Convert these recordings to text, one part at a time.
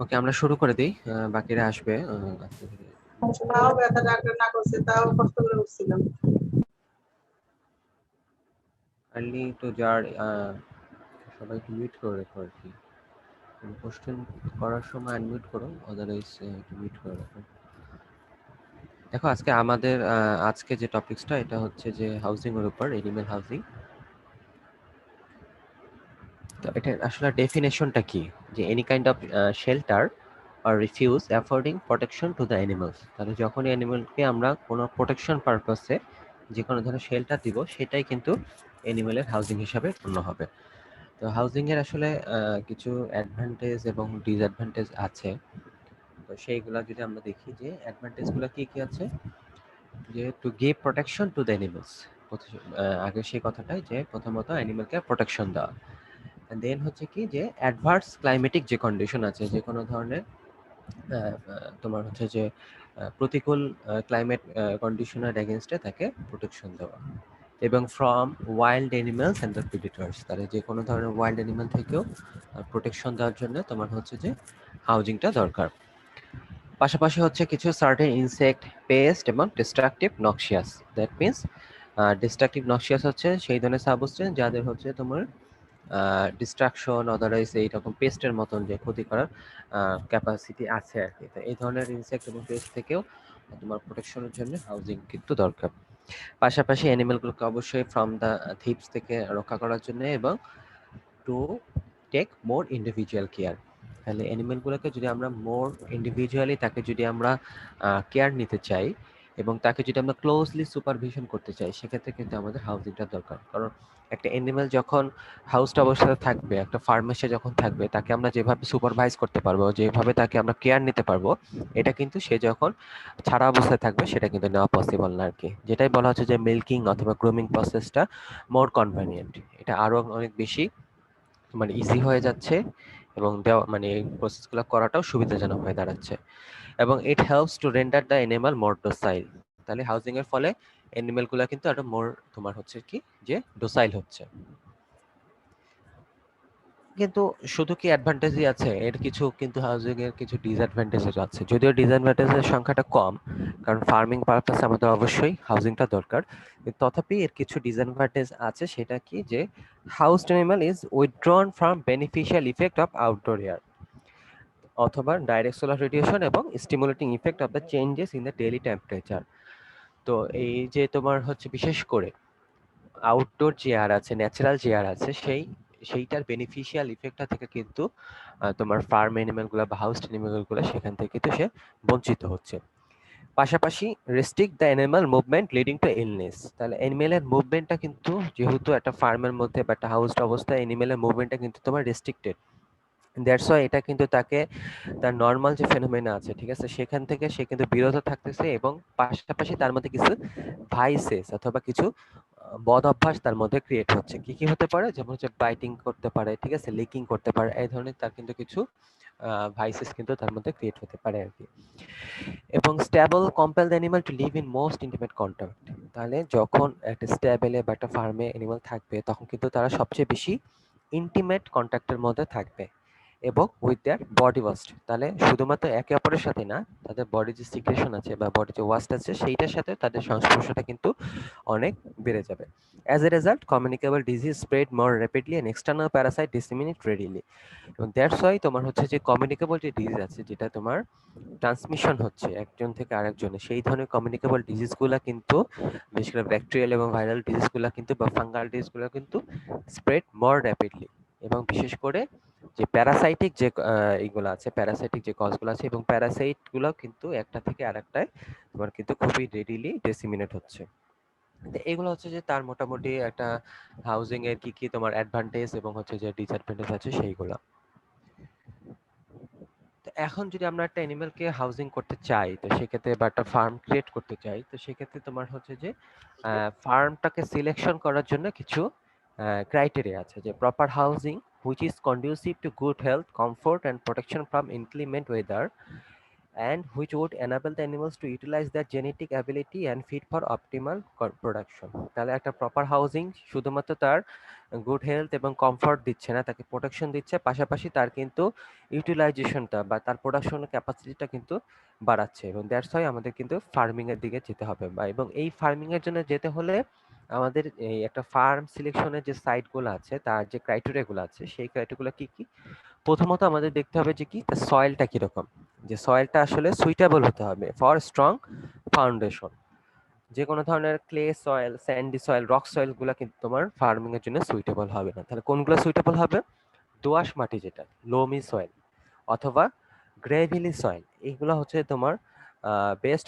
ওকে, আমরা শুরু করে দিই, বাকিরা আসবে আস্তে ধীরে। তাও ব্যথা ডাক্তার না করছে, তাও কষ্ট করে উঠছিলাম। কাইন্ডলি টু যার সবাই একটু মিউট করে রাখো আর কি। কোশ্চেন করার সময় আনমিউট করো, আদারওয়াইজ একটু মিউট করে রাখো। দেখো, আজকে আমাদের আজকে যে টপিকসটা এটা হচ্ছে যে হাউজিং এর উপর, এনিম্যাল হাউজিং। তো এটা আসলে ডেফিনেশনটা কি, যে এনি কাইন্ড অফ শেল্টার আর refuge affording protection to the animals. তাহলে যখন অ্যানিমালকে আমরা কোনো প্রোটেকশন পারপাসে যে কোনো ধরনের শেল্টার দিব, সেটাই কিন্তু অ্যানিমালের হাউজিং হিসাবে গণ্য হবে। তো হাউজিং এর আসলে কিছু অ্যাডভান্টেজ এবং ডিসঅ্যাডভান্টেজ আছে। তো সেইগুলো যদি আমরা দেখি যে অ্যাডভান্টেজগুলো কি কি আছে, যে to give protection to the animals. আগে সেই কথাটাই যে প্রথমত অ্যানিমালকে প্রোটেকশন দেওয়া। দেন হচ্ছে কি যে অ্যাডভার্স ক্লাইমেটিক যে কন্ডিশন আছে, যে কোনো ধরনের তোমার হচ্ছে যে প্রতিকূল ক্লাইমেট কন্ডিশনের এগেনস্টে তাকে প্রোটেকশন দেওয়া। এবং from wild animals and the predators, তাহলে যে কোনো ধরনের ওয়াইল্ড অ্যানিমাল থেকেও প্রোটেকশন দেওয়ার জন্য তোমার হচ্ছে যে হাউজিংটা দরকার। পাশাপাশি হচ্ছে কিছু সার্টেন ইনসেক্ট, পেস্ট এবং destructive noxious. That means destructive noxious হচ্ছে সেই ধরনের সাবস্টেন্স যাদের হচ্ছে তোমার ডিস্ট্রাকশন, আদারওয়াইজ এইরকম পেস্টের মতন যে ক্ষতি করার ক্যাপাসিটি আছে আর কি। তো এই ধরনের ইনসেক্ট এবং পেস্ট থেকেও তোমার প্রোটেকশনের জন্য হাউজিং কিন্তু দরকার। পাশাপাশি অ্যানিমেলগুলোকে অবশ্যই ফ্রম দ্য থিপস থেকে রক্ষা করার জন্য এবং to take more individual care. তাহলে অ্যানিমেলগুলোকে যদি আমরা মোর ইন্ডিভিজুয়ালি তাকে যদি আমরা কেয়ার নিতে চাই এবং তাকে যদি আমরা ক্লোজলি সুপারভিশন করতে চাই, সেক্ষেত্রে কিন্তু আমাদের হাউজিংটা দরকার। কারণ একটা অ্যানিমেল যখন হাউসড অবস্থায় থাকবে, একটা ফার্মেসে যখন থাকবে, তাকে আমরা যেভাবে সুপারভাইজ করতে পারবো, যেভাবে তাকে আমরা কেয়ার নিতে পারবো, এটা কিন্তু সে যখন ছাড়া অবস্থায় থাকবে সেটা কিন্তু নেওয়া পসিবল না আর কি। যেটাই বলা হচ্ছে যে মিল্কিং অথবা গ্রুমিং প্রসেসটা মোর কনভেনিয়েন্ট, এটা আরও অনেক বেশি মানে ইজি হয়ে যাচ্ছে এবং দেওয়া মানে এই প্রসেসগুলো করাটাও সুবিধাজনক হয়ে দাঁড়াচ্ছে। এবং it helps to render the animal more docile. তাহলে হাউজিং এর ফলে অ্যানিমালগুলো কিন্তু আরো মোর তোমার হচ্ছে কি যে ডোসাইল হচ্ছে। কিন্তু শুধু কি অ্যাডভান্টেজই আছে, এর কিছু কিন্তু হাউজিং এর কিছু ডিসঅ্যাডভান্টেজও আছে, যদিও ডিসঅ্যাডভান্টেজের সংখ্যাটা কম, কারণ ফার্মিং পারপাসে আমাদের অবশ্যই হাউজিংটা দরকার। কিন্তু তথাপি এর কিছু ডিসঅ্যাডভান্টেজ আছে, সেটা কি যে হাউসড animal is withdrawn from beneficial effect of outdoor air অথবা ডাইরেক্ট সোলার রেডিয়েশন এবং stimulating effect of the changes in the daily temperature. তো এই যে তোমার হচ্ছে বিশেষ করে আউটডোর যে এয়ার আছে, ন্যাচারাল যে এয়ার আছে, সেইটার বেনিফিশিয়াল ইফেক্টটা থেকে কিন্তু তোমার ফার্ম অ্যানিমেলগুলো বা হাউস অ্যানিমেলগুলো সেখান থেকে কিন্তু সে বঞ্চিত হচ্ছে। পাশাপাশি restrict the animal movement leading to illness. তাহলে অ্যানিমেলের মুভমেন্টটা কিন্তু, যেহেতু একটা ফার্মের মধ্যে বা একটা হাউসড অবস্থায় অ্যানিমেলের মুভমেন্টটা কিন্তু তোমার রেস্ট্রিক্টেড, দ্যাটস ওয়াই এটা কিন্তু তাকে তার নর্মাল যে ফেনোমেনা আছে, ঠিক আছে, সেখান থেকে সে কিন্তু বিরত থাকতেছে এবং পাশাপাশি তার মধ্যে কিছু ভাইসেস অথবা কিছু বদ অভ্যাস তার মধ্যে ক্রিয়েট হচ্ছে। কি কি হতে পারে, যেমন হচ্ছে বাইটিং করতে পারে, ঠিক আছে, লিকিং করতে পারে, এই ধরনের তার কিন্তু কিছু ভাইসেস কিন্তু তার মধ্যে ক্রিয়েট হতে পারে আর কি। এবং stable compel the animal to live in most intimate contact. তাহলে যখন একটা স্ট্যাবেলে বা একটা ফার্মে অ্যানিমাল থাকবে, তখন কিন্তু তারা সবচেয়ে বেশি ইন্টিমেট কন্ট্যাক্টের মধ্যে থাকবে এবং উইথ দেয়ার বডি ওয়াস্ট। তাহলে শুধুমাত্র একে অপরের সাথে না, তাদের বডি যে সিক্রেশন আছে বা বডি যে ওয়াস্ট আছে, সেইটার সাথে তাদের সংস্পর্শটা কিন্তু অনেক বেড়ে যাবে। As a result communicable disease spread more rapidly and external Parasite disseminate readily. এবং দ্যাটস ওয়াই তোমার হচ্ছে যে কমিউনিকেবল যে ডিজিজ আছে, যেটা তোমার ট্রান্সমিশন হচ্ছে একজন থেকে আরেকজনে, সেই ধরনের কমিউনিকেবল ডিজিজগুলো কিন্তু, বিশেষ করে ব্যাকটেরিয়াল এবং ভাইরাল ডিজিজগুলো কিন্তু বা ফাঙ্গাল ডিজিজগুলো কিন্তু স্প্রেড মোর র্যাপিডলি। এবং বিশেষ করে যে প্যারাসাইটিক যে এইগুলো আছে, প্যারাসাইটিক যে কজগুলো আছে, এবং প্যারাসাইটগুলো কিন্তু একটা থেকে আরেকটায় তোমার কিন্তু খুবই রেডিলি ডেসিমিনেট হচ্ছে। তো এগুলো হচ্ছে যে তার মোটামুটি একটা হাউজিং এর কি কি তোমার অ্যাডভান্টেজ এবং হচ্ছে যে ডিসঅ্যাডভান্টেজ আছে সেইগুলো। তো এখন যদি আমরা একটা অ্যানিমেলকে হাউজিং করতে চাই, তো সেক্ষেত্রে বা একটা ফার্ম ক্রিয়েট করতে চাই, তো সেক্ষেত্রে তোমার হচ্ছে যে ফার্মটাকে সিলেকশন করার জন্য কিছু ক্রাইটেরিয়া আছে, যে proper housing which is conducive to good health, comfort and protection from inclement weather, and which would enable the animals to utilize their genetic ability and feed for optimal production. তাহলে একটা proper housing শুধুমাত্র তার good health এবং comfort দিচ্ছে না, তাকে protection দিচ্ছে, পাশাপাশি তার কিন্তু ইউটিলাইজেশনটা বা তার প্রোডাকশন ক্যাপাসিটিটা কিন্তু বাড়াচ্ছে, এবং দ্যাটস ওয়াই আমাদের কিন্তু ফার্মিং এর দিকে যেতে হবে। বা এবং এই ফার্মিং এর জন্য যেতে হলে আমাদের এই একটা ফার্ম সিলেকশনের যে সাইটগুলো আছে, তার যে ক্রাইটেরিয়াগুলো আছে, সেই ক্রাইটেরিয়াগুলো কি কি? প্রথমত আমাদের দেখতে হবে যে কি তার সয়েলটা কিরকম, যে সয়েলটা আসলে সুইটেবল হতে হবে ফর স্ট্রং ফাউন্ডেশন। যে কোনো ধরনের clay soil, Sandy soil, rock soil গুলা কিন্তু তোমার ফার্মিং এর জন্য সুইটেবল হবে না। তাহলে কোনগুলো সুইটেবল হবে? দোআঁশ মাটি, যেটা লোমি সয়েল, অথবা গ্রেভিলি সয়েল, এইগুলো হচ্ছে তোমার best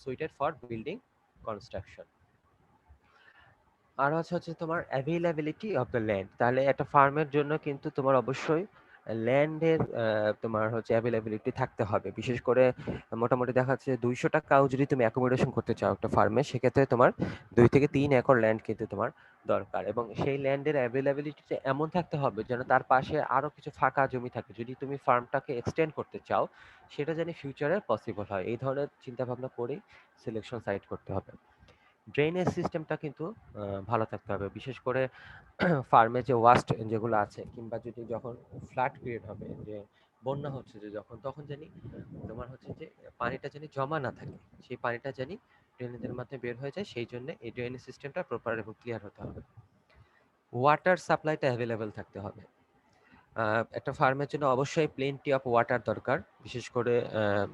suited for building construction. আর হচ্ছে তোমার অ্যাভেইলেবিলিটি অফ দ্য ল্যান্ড। তাহলে একটা ফার্মের জন্য কিন্তু তোমার অবশ্যই ল্যান্ডের তোমার হচ্ছে অ্যাভেইলেবিলিটি থাকতে হবে। বিশেষ করে মোটামুটি দেখা যাচ্ছে 200 টাকাও যদি তুমি অ্যাকোমোডেশন করতে চাও একটা ফার্মে, সেক্ষেত্রে তোমার 2 থেকে 3 একর ল্যান্ড কিন্তু তোমার দরকার, এবং সেই ল্যান্ডের অ্যাভেইলেবিলিটিটা এমন থাকতে হবে যেন তার পাশে আরো কিছু ফাঁকা জমি থাকে, যদি তুমি ফার্মটাকে এক্সটেন্ড করতে চাও সেটা যেন ফিউচারে পসিবল হয়। এই ধরনের চিন্তা ভাবনা করেই সিলেকশন সাইট করতে হবে। ড্রেনেজ সিস্টেমটা কিন্তু ভালো থাকতে হবে, বিশেষ করে ফার্মে যে ওয়াস্ট যেগুলো আছে, কিংবা যদি যখন ফ্লাড ক্রিয়েট হবে, যে বন্যা হচ্ছে যে যখন, তখন জানি তোমার হচ্ছে যে পানিটা জানি জমা না থাকে, সেই পানিটা জানি ড্রেনেজের মাধ্যমে বের হয়ে যায়। সেই জন্য এই ড্রেনেজ সিস্টেমটা প্রপার এবং ক্লিয়ার হতে হবে। ওয়াটার সাপ্লাইটা অ্যাভেলেবেল থাকতে হবে। একটা ফার্মের জন্য অবশ্যই প্লেন্টি অফ ওয়াটার দরকার, বিশেষ করে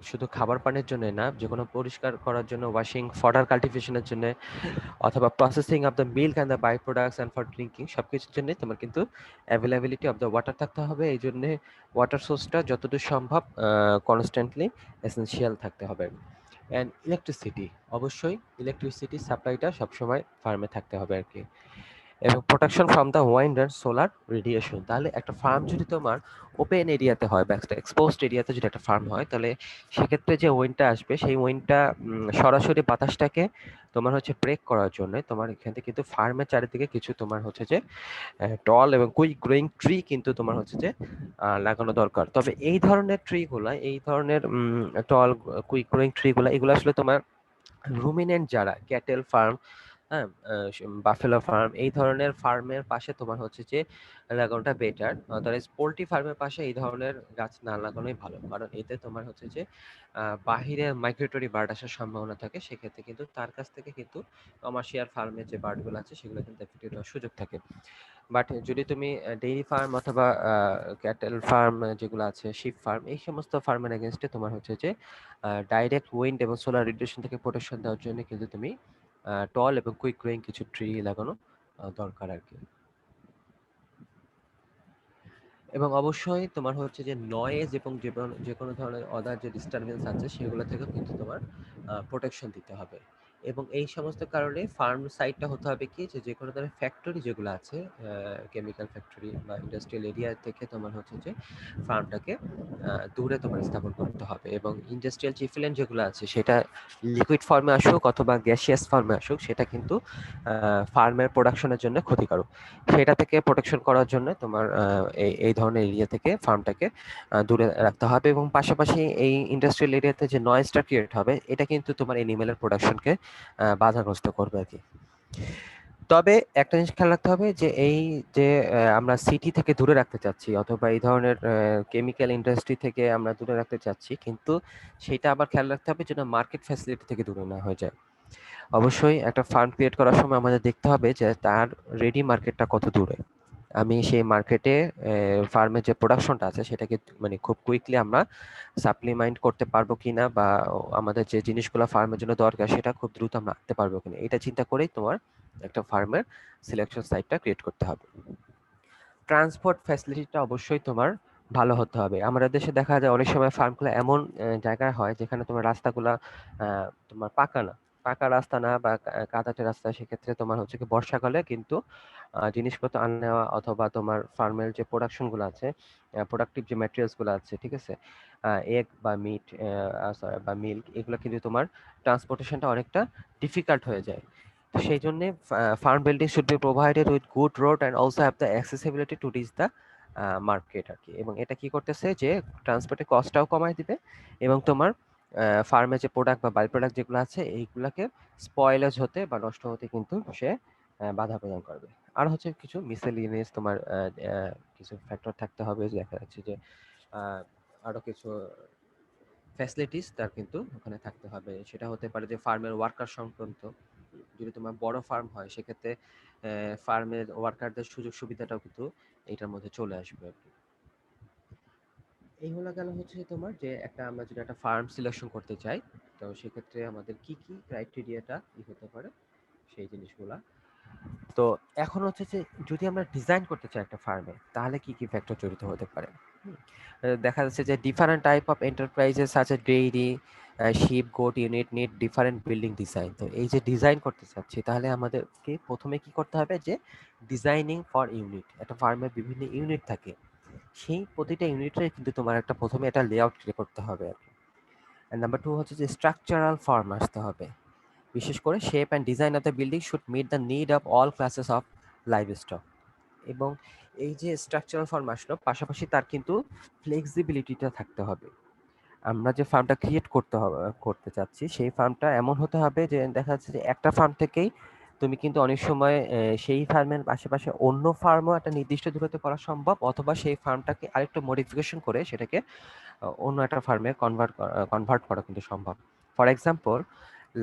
শুধু খাবার পানির জন্য না, যেকোনো পরিষ্কার করার জন্য, ওয়াশিং, ফডার কাল্টিভেশনের জন্য, অথবা processing of the milk and the by products and for drinking, সবকিছুর জন্য তোমার কিন্তু অ্যাভেলেবিলিটি অফ দ্য ওয়াটার থাকতে হবে। এই জন্যে ওয়াটার সোর্সটা যতদূর সম্ভব কনস্ট্যান্টলি এসেনশিয়াল থাকতে হবে। অ্যান্ড ইলেকট্রিসিটি, অবশ্যই ইলেকট্রিসিটি সাপ্লাইটা সবসময় ফার্মে থাকতে হবে আর কি। এবং protection from the wind and solar radiation. তাহলে একটা ফার্ম যদি তোমার ওপেন এরিয়াতে হয় বা একটা এক্সপোজড এরিয়াতে যদি একটা ফার্ম হয়, তাহলে সেক্ষেত্রে যে উইন্ডটা আসবে, সেই উইন্ডটা সরাসরি বাতাসটাকে তোমার হচ্ছে ব্রেক করার জন্য তোমার এখান থেকে কিন্তু ফার্মের চারিদিকে কিছু তোমার হচ্ছে যে টল এবং কুইক গ্রোয়িং ট্রি কিন্তু তোমার হচ্ছে যে লাগানো দরকার। তবে এই ধরনের ট্রিগুলা, এই ধরনের টল কুইক গ্রোয়িং ট্রিগুলা, এগুলো আসলে তোমার রুমিনেন্ট যারা ক্যাটেল ফার্ম, হ্যাঁ, বাফেলো ফার্ম, এই ধরনের ফার্মের পাশে তোমার হচ্ছে যে লাগানোটা বেটার। আদারওয়াইজ পোল্ট্রি ফার্মের পাশে এই ধরনের গাছ না লাগানোই ভালো, কারণ এতে তোমার হচ্ছে যে বাহিরে মাইগ্রেটরি বার্ড আসার সম্ভাবনা থাকে। সেক্ষেত্রে কিন্তু তার কাছ থেকে কিন্তু কমার্শিয়াল ফার্মের যে বার্ডগুলো আছে সেগুলো কিন্তু এফেক্টেড হওয়ার সুযোগ থাকে। বাট যদি তুমি ডেইরি ফার্ম অথবা ক্যাটেল ফার্ম যেগুলো আছে, শিপ ফার্ম, এই সমস্ত ফার্মের এগেনস্টে তোমার হচ্ছে যে ডাইরেক্ট উইন্ড এবং সোলার রেডিয়েশন থেকে প্রোটেকশন দেওয়ার জন্য কিন্তু তুমি টল এবং কুইক গ্রোয়িং কিছু ট্রি লাগানো দরকার আর কি। এবং অবশ্যই তোমার হচ্ছে যে নয়েজ এবং যে কোনো ধরনের অদার যে ডিস্টারবেন্স আছে সেগুলো থেকেও কিন্তু তোমার প্রোটেকশন দিতে হবে। এবং এই সমস্ত কারণে ফার্ম সাইটটা হতে হবে কি, যে যে কোনো ধরনের ফ্যাক্টরি যেগুলো আছে, কেমিক্যাল ফ্যাক্টরি বা ইন্ডাস্ট্রিয়াল এরিয়া থেকে তোমার হচ্ছে যে ফার্মটাকে দূরে তোমার স্থাপন করতে হবে। এবং ইন্ডাস্ট্রিয়াল জিফিলেন্ট যেগুলো আছে, সেটা লিকুইড ফর্মে আসুক অথবা গ্যাসিয়াস ফর্মে আসুক, সেটা কিন্তু ফার্মের প্রোডাকশনের জন্য ক্ষতিকারক। সেটা থেকে প্রোটেকশন করার জন্য তোমার এই ধরনের এরিয়া থেকে ফার্মটাকে দূরে রাখতে হবে। এবং পাশাপাশি এই ইন্ডাস্ট্রিয়াল এরিয়াতে যে নয়েজটা ক্রিয়েট হবে, এটা কিন্তু তোমার এনিমেলের প্রোডাকশনকে বাধাগ্রস্ত করবে আর কি। তবে একটা জিনিস খেয়াল রাখতে হবে যে এই যে আমরা সিটি থেকে দূরে রাখতে চাচ্ছি, অথবা এই ধরনের কেমিক্যাল ইন্ডাস্ট্রি থেকে আমরা দূরে রাখতে চাচ্ছি, কিন্তু সেটা আবার খেয়াল রাখতে হবে যেন মার্কেট ফ্যাসিলিটি থেকে দূরে না হয়ে যায়। অবশ্যই একটা ফার্ম ক্রিয়েট করার সময় আমাদের দেখতে হবে যে তার রেডি মার্কেটটা কত দূরে। আমি সেই মার্কেটে ফার্মের যে প্রোডাকশনটা আছে সেটাকে মানে খুব কুইকলি আমরা সাপ্লিমেন্ট করতে পারবো কিনা, বা আমাদের যে জিনিসগুলো ফার্মের জন্য দরকার সেটা খুব দ্রুত আমরা আনতে পারবো কিনা, এটা চিন্তা করেই তোমার একটা ফার্মের সিলেকশন সাইটটা ক্রিয়েট করতে হবে। ট্রান্সপোর্ট ফ্যাসিলিটিটা অবশ্যই তোমার ভালো হতে হবে। আমাদের দেশে দেখা যায় অনেক সময় ফার্মগুলো এমন জায়গায় হয় যেখানে তোমার রাস্তাগুলা তোমার পাকা না, পাকা রাস্তা না বা কাদাটে রাস্তা। সেক্ষেত্রে তোমার হচ্ছে কি বর্ষাকালে কিন্তু জিনিসপত্র আনা নেওয়া অথবা তোমার ফার্মের যে প্রোডাকশন গুলো আছে, প্রোডাক্টিভ যে ম্যাটেরিয়ালস গুলো আছে, ঠিক আছে, এগ বা মিট বা মিল্ক, এগুলো কিন্তু তোমার ট্রান্সপোর্টেশনটা অনেকটা ডিফিকাল্ট হয়ে যায়। তো সেই জন্যে farm building should be provided with good road and also have the accessibility to reach the market আর কি। এবং এটা কি করতেছে যে ট্রান্সপোর্টের কস্টটাও কমায় দিবে এবং তোমার ফার্মে যে প্রোডাক্ট বা বাই প্রোডাক্ট যেগুলো আছে এইগুলাকে স্পয়েলেজ হতে বা নষ্ট হতে কিন্তু সে বাধা প্রদান করবে। আর হচ্ছে কিছু মিসেলিনিয়াস তোমার কিছু ফ্যাক্টর থাকতে হবে, যে দেখা যাচ্ছে যে আহ, আরো কিছু ফ্যাসিলিটিস তার কিন্তু ওখানে থাকতে হবে। সেটা হতে পারে যে ফার্মের ওয়ার্কার সংক্রান্ত, যদি তোমার বড় ফার্ম হয় সেক্ষেত্রে ফার্মের ওয়ার্কারদের সুযোগ সুবিধাটাও কিন্তু এইটার মধ্যে চলে আসবে আর কি। এইগুলো গেল হচ্ছে তোমার যে একটা আমরা যদি একটা ফার্ম সিলেকশন করতে চাই, তো সেক্ষেত্রে আমাদের কি কি ক্রাইটেরিয়াটা হতে পারে সেই জিনিসগুলা। তো এখন হচ্ছে যে যদি আমরা ডিজাইন করতে চাই একটা ফার্মে, তাহলে কি কি ফ্যাক্টর জড়িত হতে পারে। হুম, দেখা যাচ্ছে যে ডিফারেন্ট টাইপ অফ এন্টারপ্রাইজেস আছে, dairy sheep goat unit need different building design. তো এই যে ডিজাইন করতে চাচ্ছি, তাহলে আমাদেরকে প্রথমে কি করতে হবে যে ডিজাইনিং ফর ইউনিট। একটা ফার্মের বিভিন্ন ইউনিট থাকে, সেই প্রতিটা ইউনিটের কিন্তু তোমার একটা প্রথমে একটা লেআউট ক্রিয়েট করতে হবে আর কি। নাম্বার টু হচ্ছে যে স্ট্রাকচারাল ফর্ম আসতে হবে। বিশেষ করে shape and design of the building should meet the need of all classes of livestock. এবং এই যে স্ট্রাকচারাল ফর্ম আসলো, পাশাপাশি তার কিন্তু ফ্লেক্সিবিলিটিটা থাকতে হবে। আমরা যে ফার্মটা ক্রিয়েট করতে চাচ্ছি, সেই ফার্মটা এমন হতে হবে যে দেখা যাচ্ছে যে একটা ফার্ম থেকেই তুমি কিন্তু অনেক সময় সেই ফার্মের আশেপাশে অন্য ফার্মও একটা নির্দিষ্ট দূরত্বে করা সম্ভব, অথবা সেই ফার্মটাকে আরেকটু মডিফিকেশন করে সেটাকে অন্য একটা ফার্মে কনভার্ট করা কিন্তু সম্ভব। ফর এক্সাম্পল,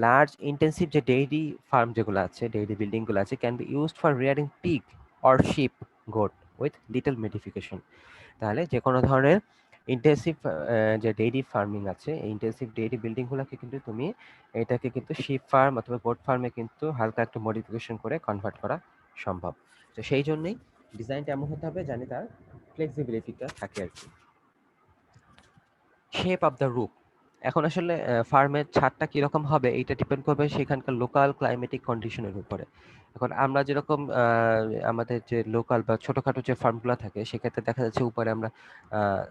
লার্জ ইন্টেন্সিভ যে ডেইরি ফার্ম যেগুলো আছে, ডেইরি বিল্ডিংগুলো আছে, can be used for rearing pig or sheep goat with little modification. তাহলে যে কোনো ধরনের ইন্টেন্সিভ যে ডেইরি ফার্মিং আছে, এই ইন্টেন্সিভ ডেইরি বিল্ডিংগুলোকে কিন্তু তুমি এটাকে কিন্তু শিপ ফার্ম অথবা গোট ফার্মে কিন্তু হালকা একটু মডিফিকেশন করে কনভার্ট করা সম্ভব। তো সেই জন্যই ডিজাইনটা এমন হতে হবে জানি তার ফ্লেক্সিবিলিটিটা থাকে আর কি। শেপ অফ দ্য রুফ, এখন আসলে ফার্মের ছাদটা কিরকম হবে এইটা ডিপেন্ড করবে সেখানকার লোকাল ক্লাইমেটিক কন্ডিশনের উপরে। এখন আমরা যেরকম আমাদের যে লোকাল বা ছোটখাটো যে ফার্মগুলো থাকে, সেক্ষেত্রে দেখা যাচ্ছে উপরে আমরা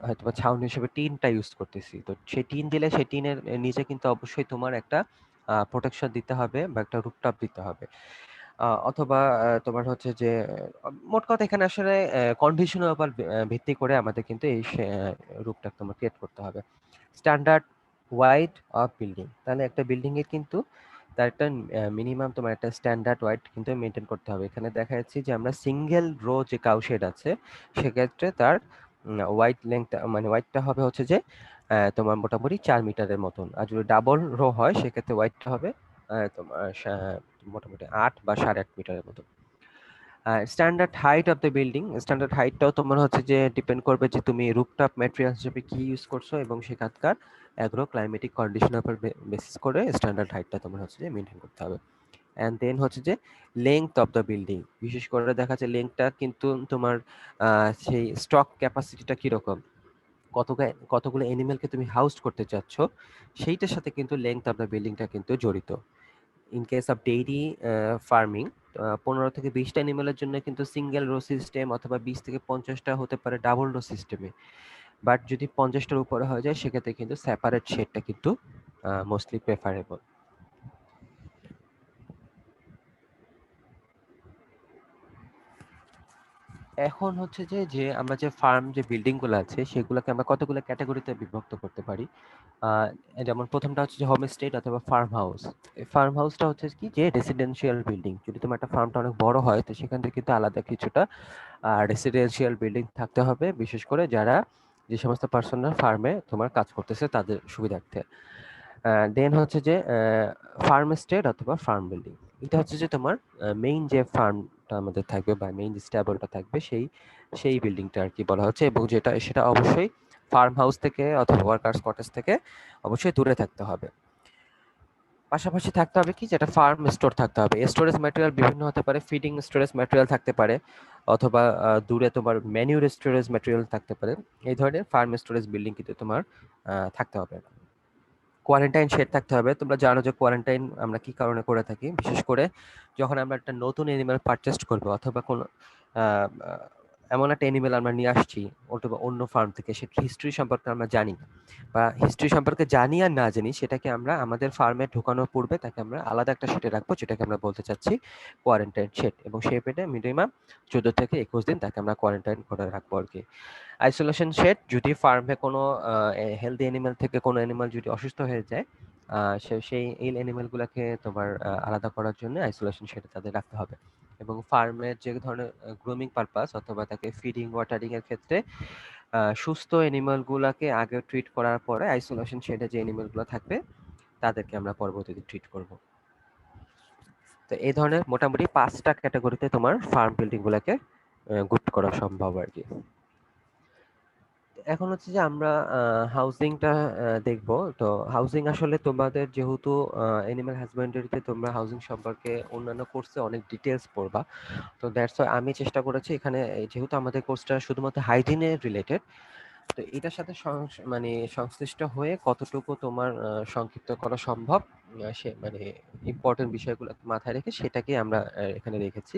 হয়তো বা ছাউনি হিসেবে টিনটা ইউজ করতেছি। তো সেই টিন দিলে সেই টিনের নিচে কিন্তু অবশ্যই তোমার একটা প্রোটেকশন দিতে হবে বা একটা রুফটপ দিতে হবে। অথবা তোমার হচ্ছে যে মোট কথা এখানে আসলে কন্ডিশনের উপর ভিত্তি করে আমাদের কিন্তু এই রূপটা তোমার ক্রিয়েট করতে হবে। স্ট্যান্ডার্ড ওয়াইড অফ বিল্ডিং, তাহলে একটা বিল্ডিং এর কিন্তু তার একটা মিনিমাম তোমার একটা স্ট্যান্ডার্ড ওয়াইড কিন্তু মেনটেন করতে হবে। এখানে দেখা যাচ্ছে যে আমরা সিঙ্গেল রো যে কাউশেড আছে, সেক্ষেত্রে তার ওয়াইড লেন্থ মানে ওয়াইডটা হবে হচ্ছে যে তোমার মোটামুটি 4 মিটারের মতন। আর যদি ডাবল রো হয় সেক্ষেত্রে ওয়াইডটা হবে তোমার মোটামুটি 8 বা 8.5 মিটারের মতো। Standard height of the building, standard হাইটটাও তোমার হচ্ছে যে ডিপেন্ড করবে যে তুমি রুফটপ ম্যাটেরিয়াল হিসেবে কি ইউজ করছো এবং সেখানকার অ্যাগ্রো ক্লাইমেটিক কন্ডিশনের উপর বেসিস করে স্ট্যান্ডার্ড হাইটটা তোমার হচ্ছে যে মেনটেন করতে হবে। অ্যান্ড দেন হচ্ছে যে লেংথ অফ দ্য বিল্ডিং, বিশেষ করে দেখা যাচ্ছে লেংথটা কিন্তু তোমার সেই স্টক ক্যাপাসিটিটা কিরকম, কতগুলো অ্যানিমেলকে তুমি হাউস করতে চাচ্ছ, সেইটার সাথে কিন্তু লেংথ অফ দ্য বিল্ডিংটা কিন্তু জড়িত। In case of dairy farming, 15 থেকে 20টা অ্যানিমেলের জন্য কিন্তু সিঙ্গেল রো সিস্টেম, অথবা 20 থেকে 50টা হতে পারে ডাবল রো সিস্টেমে। বাট যদি 50টার উপরে হয়ে যায় সেক্ষেত্রে কিন্তু সেপারেট শেডটা কিন্তু মোস্টলি প্রেফারেবল। এখন হচ্ছে যে যে আমরা যে ফার্ম যে বিল্ডিং গুলো আছে সেগুলোকে আমরা কতগুলো ক্যাটাগরিতে বিভক্ত করতে পারি। আহ, যেমন প্রথমটা হচ্ছে যে হোম স্টেট অথবা ফার্ম হাউস। ফার্ম হাউসটা হচ্ছে কি যে রেসিডেন্সিয়াল বিল্ডিং, যদি তোমার একটা ফার্মটা অনেক বড় হয় তো সেখান থেকে কিন্তু আলাদা কিছুটা রেসিডেন্সিয়াল বিল্ডিং থাকতে হবে, বিশেষ করে যারা যে সমস্ত পার্সোনাল ফার্মে তোমার কাজ করতেছে তাদের সুবিধার্থে। দেন হচ্ছে যে ফার্ম স্টেট অথবা ফার্ম বিল্ডিং, এটা হচ্ছে যে তোমার মেইন যে ফার্মটা আমাদের থাকবে বা মেইন যে স্ট্যাবলটা থাকবে সেই সেই বিল্ডিংটা আর কি বলা হচ্ছে, এবং যেটা সেটা অবশ্যই ফার্ম হাউস থেকে অথবা ওয়ার্কার্স কটেজ থেকে অবশ্যই দূরে থাকতে হবে। পাশাপাশি থাকতে হবে কি, যেটা ফার্ম স্টোর থাকতে হবে। স্টোরেজ ম্যাটেরিয়াল বিভিন্ন হতে পারে, ফিডিং স্টোরেজ ম্যাটেরিয়াল থাকতে পারে, অথবা দূরে তোমার ম্যানিউর স্টোরেজ ম্যাটেরিয়াল থাকতে পারে। এই ধরনের ফার্ম স্টোরেজ বিল্ডিং কিন্তু তোমার থাকতে হবে। কোয়ারেন্টাইন শেড থাকতে হবে। তোমরা জানো যে কোয়ারেন্টাইন আমরা কি কারণে করে থাকি, বিশেষ করে যখন আমরা একটা নতুন অ্যানিমাল পারচেস্ট করবো অথবা কোনো এমন একটা অ্যানিমেল আমরা নিয়ে আসছি অথবা অন্য ফার্ম থেকে, সেটার হিস্ট্রি সম্পর্কে আমরা জানি না, বা হিস্ট্রি সম্পর্কে জানি আর না জানি, সেটাকে আমরা আমাদের ফার্মে ঢোকানোর পূর্বে তাকে আমরা আলাদা একটা শেডে রাখবো, যেটাকে আমরা বলতে চাচ্ছি কোয়ারেন্টাইন শেড, এবং সেই পেটে মিনিমাম 14 থেকে 21 দিন তাকে আমরা কোয়ারেন্টাইন করে রাখবো আর কি। আইসোলেশন শেড, যদি ফার্মে কোনো হেলদি অ্যানিমেল থেকে কোনো অ্যানিমেল যদি অসুস্থ হয়ে যায়, সেই এই অ্যানিমেলগুলোকে তোমার আলাদা করার জন্য আইসোলেশন শেডে তাদের রাখতে হবে। এবং ফার্মের যে ধরনের গ্রুমিং পারপাস অথবা তাকে ফিডিং ওয়াটারিং এর ক্ষেত্রে সুস্থ অ্যানিমেল গুলাকে আগে ট্রিট করার পরে আইসোলেশন শেডে যে অ্যানিমেল গুলো থাকবে তাদেরকে আমরা পরবর্তীতে ট্রিট করব। তো এই ধরনের মোটামুটি 5টা ক্যাটাগরিতে তোমার ফার্ম বিল্ডিং গুলাকে গ্রুপ করা সম্ভব আর কি। এখন হচ্ছে যে আমরা হাউজিংটা দেখবো। তো হাউজিং আসলে তোমাদের যেহেতু অ্যানিমাল হাজবেন্ডারিতে তোমরা হাউজিং সম্পর্কে অন্যান্য কোর্সে অনেক ডিটেলস পড়বা, তো দ্যাটস ওয়াই আমি চেষ্টা করেছি এখানে যেহেতু আমাদের কোর্সটা শুধুমাত্র হাইজিনের রিলেটেড, তো এটার সাথে মানে সংশ্লিষ্ট হয়ে কতটুকু তোমার সংক্ষিপ্ত করা সম্ভব, সে মানে ইম্পর্টেন্ট বিষয়গুলো মাথায় রেখে সেটাকে আমরা এখানে রেখেছি।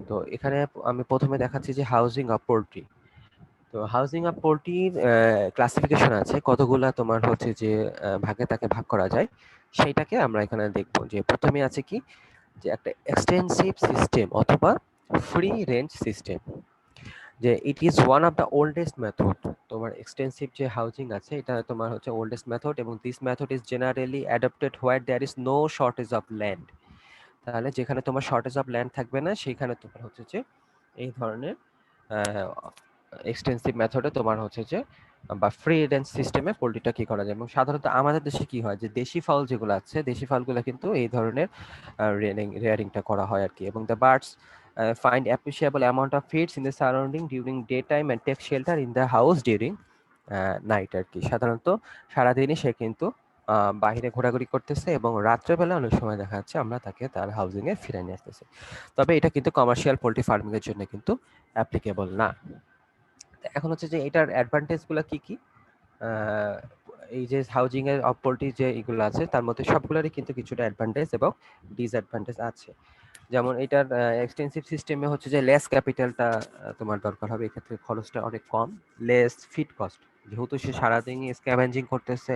তো এখানে আমি প্রথমে দেখাচ্ছি যে হাউজিং অফ পোল্ট্রি। তো হাউজিং অফ পোল্ট্রির ক্লাসিফিকেশন আছে কতগুলা, তোমার হচ্ছে যে ভাগে তাকে ভাগ করা যায়, সেইটাকে আমরা এখানে দেখবো। যে প্রথমে আছে কি, যে একটা এক্সটেন্সিভ সিস্টেম অথবা ফ্রি রেঞ্জ সিস্টেম, যে it is one of the oldest method. তোমার এক্সটেন্সিভ যে হাউজিং আছে এটা তোমার হচ্ছে ওল্ডেস্ট মেথড, এবং this method is generally adopted where there is no shortage of land. তাহলে যেখানে তোমার শর্টেজ অফ ল্যান্ড থাকবে না সেখানে তোমার হচ্ছে যে এই ধরনের এক্সটেন্সিভ মেথডে তোমার হচ্ছে যে বা ফ্রি রেঞ্জ সিস্টেমে পোল্ট্রিটা কি করা যায়। এবং সাধারণত আমাদের দেশে কি হয়, যে দেশি ফাউল যেগুলো আছে, দেশি ফাউলগুলো কিন্তু এই ধরনের রেয়ারিংটা করা হয় আর কি। এবং the birds find appreciable amount of feeds in the surrounding during daytime and take shelter in the house during night আর কি। সাধারণত সারাদিনই সে কিন্তু বাহিরে ঘোরাঘুরি করতেছে এবং রাত্রেবেলা অনেক সময় দেখা যাচ্ছে আমরা তাকে তার হাউজিং এ ফিরে নিয়ে আসতেছি। তবে এটা কিন্তু কমার্শিয়াল পোল্ট্রি ফার্মিং এর জন্য কিন্তু অ্যাপ্লিকেবল না। এখন হচ্ছে যে এটার অ্যাডভান্টেজ গুলা কি কি, আহ, এই যে হাউজিং এর অফ পোল্ট্রি যে এগুলো আছে তার মধ্যে সবগুলোরই কিন্তু কিছুটা অ্যাডভান্টেজ এবং ডিসঅ্যাডভান্টেজ আছে। যেমন এটার এক্সটেন্সিভ সিস্টেমে হচ্ছে যে লেস ক্যাপিটালটা তোমার দরকার হবে, এক্ষেত্রে খরচটা অনেক কম। লেস ফিড কস্ট, যেহেতু সে সারাদিন স্ক্যাভেঞ্জিং করতেছে,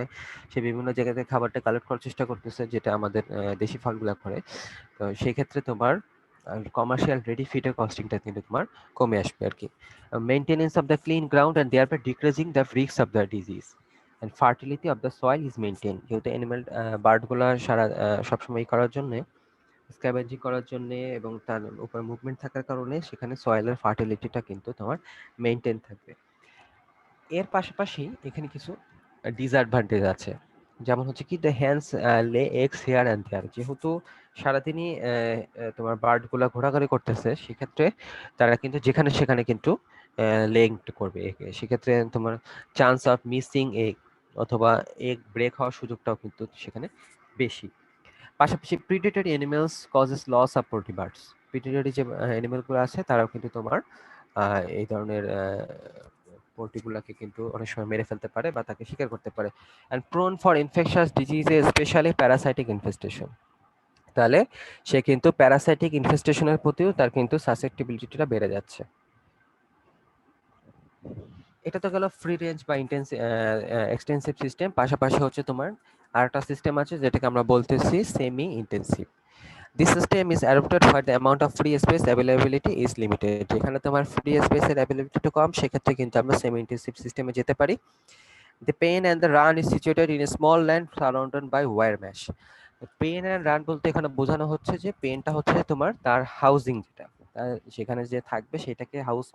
সে বিভিন্ন জায়গা থেকে খাবারটা কালেক্ট করার চেষ্টা করতেছে, যেটা আমাদের দেশি ফার্মগুলো করে। তো সেই ক্ষেত্রে তোমার কমার্শিয়াল রেডি ফিডের কস্টিংটা কিন্তু তোমার কমে আসবে আর কি। Maintenance of the clean ground and thereby decreasing the risk of the disease and fertility of the soil is maintain. যেহেতু অ্যানিমাল বার্ডগুলো সবসময় করার জন্য স্ক্যাভেঞ্জিং করার জন্য এবং তার উপর মুভমেন্ট থাকার কারণে সেখানে সয়েলের ফার্টিলিটিটা কিন্তু তোমার মেনটেন থাকবে। এর পাশাপাশি এখানে কিছু ডিসঅ্যাডভান্টেজ আছে, যেমন হচ্ছে কি দ্য হ্যান্স লে এগস হেয়ার অ্যান্ড দেয়ার। যেহেতু সারাদিনই তোমার বার্ডগুলা ঘোরাঘুরি করতেছে, সেক্ষেত্রে তারা কিন্তু যেখানে সেখানে কিন্তু লেগ করবে egg এ। সেক্ষেত্রে তোমার চান্স অফ মিসিং এগ অথবা এগ ব্রেক হওয়ার সুযোগটাও কিন্তু সেখানে বেশি। পাশাপাশি predatory animals causes loss of poultry birds. Predatory যে অ্যানিমেলগুলো আছে তারাও কিন্তু তোমার এই ধরনের পোল্ট্রিগুলোকে কিন্তু অনেক সময় মেরে ফেলতে পারে বা তাকে শিকার করতে পারে। অ্যান্ড প্রোন ফর ইনফেকশাস ডিজিজে স্পেশালি প্যারাসাইটিক ইনফেস্টেশন। তাহলে সে কিন্তু প্যারাসাইটিক ইনফেস্টেশনের প্রতিও তার কিন্তু সাসেপ্টিবিলিটিটা বেড়ে যাচ্ছে। এটা তো গেল ফ্রি রেঞ্জ বা এক্সটেন্সিভ সিস্টেম। পাশাপাশি হচ্ছে তোমার আরেকটা সিস্টেম আছে যেটাকে আমরা বলতেছি semi intensive. This system is adopted where the amount of free space availability is limited. যেখানে তোমার ফ্রি স্পেসের অ্যাভেলেবিলিটি কম, সেক্ষেত্রে কিন্তু আমরা সেমি ইন্টেন্সিভ সিস্টেমে যেতে পারি। The pen and the run is situated in a small land surrounded by wire mesh. Pen and run বলতে এখানে বোঝানো হচ্ছে যে পেনটা হচ্ছে তোমার তার হাউজিং, যেটা সেখানে যে থাকবে সেটাকে হাউস,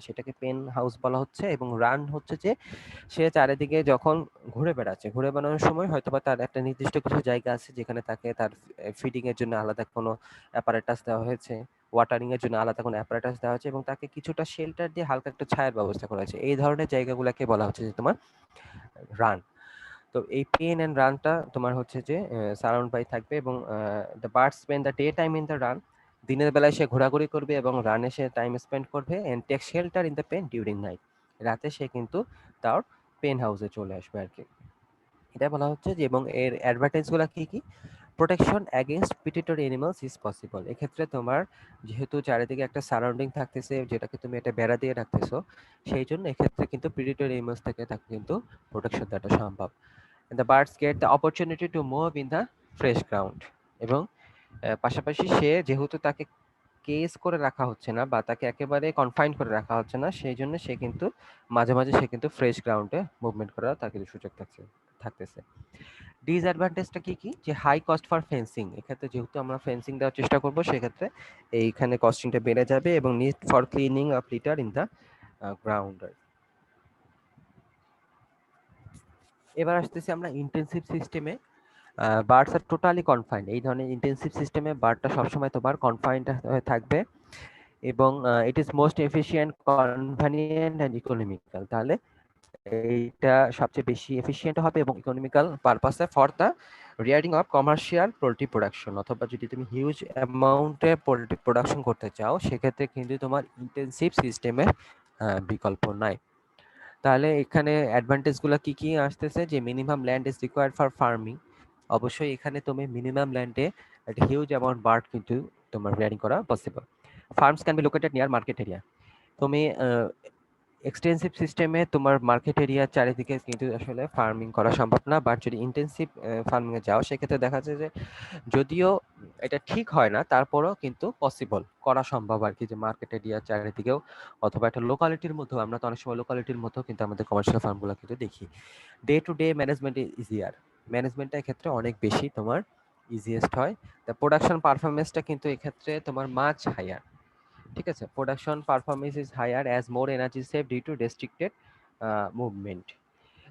সেটাকে পেন হাউস বলা হচ্ছে। এবং রান হচ্ছে যে সে চারিদিকে যখন ঘুরে বেড়াচ্ছে, ঘুরে বেড়ানোর সময় হয়তোবা তার একটা নির্দিষ্ট কিছু জায়গা আছে যেখানে তাকে তার ফিডিং এর জন্য আলাদা কোনো অ্যাপারেটাস দেওয়া হয়েছে, ওয়াটারিং এর জন্য আলাদা কোনো অ্যাপারেটাস দেওয়া হয়েছে এবং তাকে কিছুটা শেল্টার দিয়ে হালকা একটা ছায়ার ব্যবস্থা করা হয়েছে। এই ধরনের জায়গাগুলোকে বলা হচ্ছে যে তোমার রান। তো এই পেন এন্ড রানটা তোমার হচ্ছে যে সারাউন্ড বাই থাকবে এবং the bird spend the day time in the run. দিনের বেলায় সে ঘোরাঘুরি করবে এবং রানে সে টাইম স্পেন্ড করবে and take shelter in the pen during night. রাতে সে কিন্তু তার পেন হাউসে চলে আসবে আর কি। এটা বলা হচ্ছে যে, এবং এর অ্যাডভার্টাইজ গুলা কি কি, protection against predatory animals is possible. এক্ষেত্রে তোমার যেহেতু চারিদিকে একটা সারাউন্ডিং থাকতেছে, যেটাকে তুমি একটা বেড়া দিয়ে রাখতেছো, সেই জন্য এক্ষেত্রে কিন্তু প্রিডেটরি অ্যানিমালস থেকে তাকে কিন্তু প্রোটেকশন দেওয়াটা সম্ভব। The birds get the opportunity to move in the fresh ground. এবং পাশাপাশি সে যেহেতু তাকে কেস করে রাখা হচ্ছে না বা তাকে একেবারে কনফাইন করে রাখা হচ্ছে না, সেই জন্য সে কিন্তু মাঝে মাঝে সে কিন্তু ফ্রেশ গ্রাউন্ডে মুভমেন্ট করার তার কিন্তু সুযোগ থাকতেছে। ডিসঅ্যাডভান্টেজটা কি কি? যে হাই কস্ট ফর ফেন্সিং। এক্ষেত্রে যেহেতু আমরা ফেন্সিং দেওয়ার চেষ্টা করব, সেক্ষেত্রে এইখানে কস্টিংটা বেড়ে যাবে, এবং need for cleaning of litre in the ground. এবার আসতেছি আমরা ইন্টেন্সিভ সিস্টেমে। বার্ডস আর টোটালি কনফাইন্ড। এই ধরনের ইন্টেন্সিভ সিস্টেমে বার্ডটা সবসময় তোমার কনফাইন্ড হয়ে থাকবে, এবং it is most efficient, convenient and economical. তাহলে এইটা সবচেয়ে বেশি এফিশিয়েন্ট হবে এবং ইকোনমিক্যাল পারপাসে for the rearing of commercial poultry production. অথবা যদি তুমি হিউজ অ্যামাউন্টে পোল্ট্রি প্রোডাকশন করতে চাও, সেক্ষেত্রে কিন্তু তোমার ইন্টেন্সিভ সিস্টেমের বিকল্প নাই। তাহলে এখানে অ্যাডভান্টেজগুলো কি কি আসতেছে? যে minimum land is required for farming. অবশ্যই এখানে তুমি মিনিমাম ল্যান্ডে একটা হিউজ অ্যামাউন্ট বার্ড কিন্তু তোমার রিয়ারিং করা possible. Farms can be located near market area. তুমি এক্সটেন্সিভ সিস্টেমে তোমার মার্কেট এরিয়ার চারিদিকে কিন্তু আসলে ফার্মিং করা সম্ভব না, বাট যদি ইন্টেন্সিভ ফার্মিংয়ে যাও, সেক্ষেত্রে দেখা যায় যে যদিও এটা ঠিক হয় না, তারপরেও কিন্তু পসিবল করা সম্ভব আর কি, যে মার্কেট এরিয়ার চারিদিকেও অথবা একটা লোকালিটির মধ্যেও। আমরা তো অনেক সময় লোকালিটির মধ্যেও কিন্তু আমাদের কমার্শিয়াল ফার্মগুলো কিন্তু দেখি। Day to day management easier. ম্যানেজমেন্টটা এক্ষেত্রে অনেক বেশি তোমার ইজিয়েস্ট হয়। দ্য প্রোডাকশন পারফরমেন্সটা কিন্তু এক্ষেত্রে তোমার মাছ হায়ার। ঠিক আছে, production performance is higher as more energy save due to restricted movement.